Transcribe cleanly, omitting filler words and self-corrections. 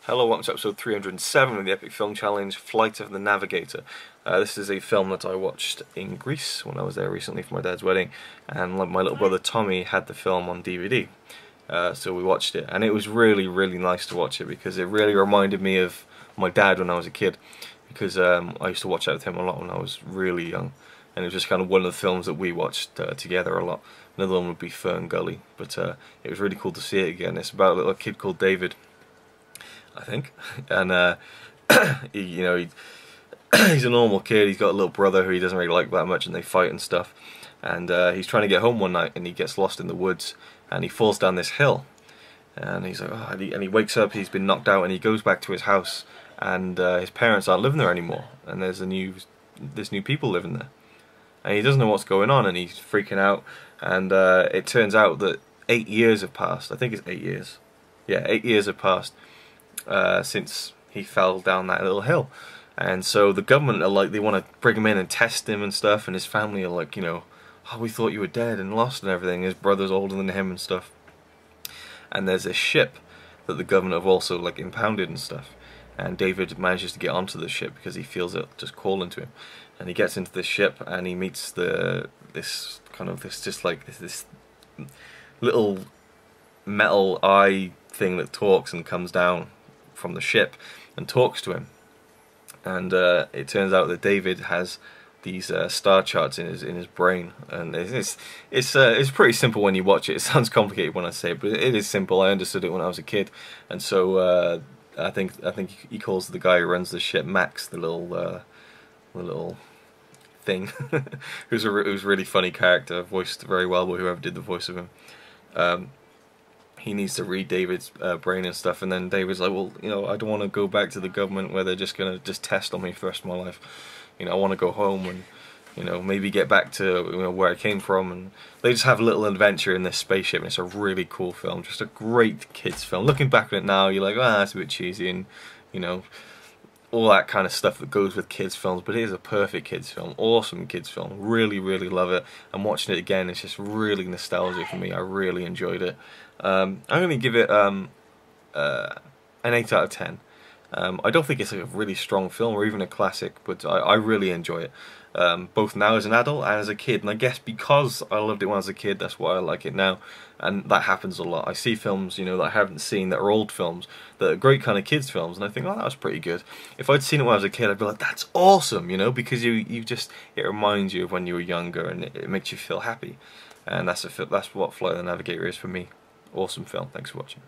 Hello, welcome to episode 307 of the Epic Film Challenge, Flight of the Navigator. This is a film that I watched in Greece when I was there recently for my dad's wedding, and my little brother Tommy had the film on DVD. So we watched it, and it was really, really nice to watch it because it really reminded me of my dad when I was a kid, because I used to watch that with him a lot when I was really young, and it was just kind of one of the films that we watched together a lot. Another one would be Fern Gully, but it was really cool to see it again. It's about a little kid called David, I think, and he's a normal kid. He's got a little brother who he doesn't really like that much, and they fight and stuff. And he's trying to get home one night, and he gets lost in the woods, and he falls down this hill. And he's like, oh, and he wakes up. He's been knocked out, and he goes back to his house, and his parents aren't living there anymore. And there's new people living there, and he doesn't know what's going on, and he's freaking out. And it turns out that 8 years have passed. I think it's 8 years. Yeah, 8 years have passed since he fell down that little hill. And so the government are like, they want to bring him in and test him and stuff, and his family are like, oh, we thought you were dead and lost and everything. His brother's older than him and stuff. And there's this ship that the government have also like impounded and stuff. And David manages to get onto the ship because he feels it just calling to him. And he gets into this ship, and he meets this little metal eye thing that talks and comes down from the ship and talks to him. And it turns out that David has these star charts in his brain, and it's pretty simple when you watch it. It sounds complicated when I say it, but it is simple. I understood it when I was a kid, and so I think he calls the guy who runs the ship Max, the little thing, who's a really funny character, voiced very well by whoever did the voice of him. He needs to read David's brain and stuff, and then David's like, well, I don't want to go back to the government where they're just gonna test on me for the rest of my life. I want to go home and maybe get back to where I came from. And they just have a little adventure in this spaceship, and it's a really cool film, just a great kids film. Looking back at it now, you're like, that's a bit cheesy, and all that kind of stuff that goes with kids films, but it is a perfect kids film, awesome kids film. Really, really love it. And watching it again, it's just really nostalgic for me. I really enjoyed it. I'm going to give it an 8 out of 10. I don't think it's a really strong film or even a classic, but I really enjoy it, both now as an adult and as a kid. And I guess because I loved it when I was a kid, that's why I like it now. And that happens a lot. I see films, that I haven't seen, that are old films, that are great kind of kids films, and I think, oh, that was pretty good. If I'd seen it when I was a kid, I'd be like, that's awesome, because it reminds you of when you were younger, and it makes you feel happy. And that's what Flight of the Navigator is for me. Awesome film. Thanks for watching.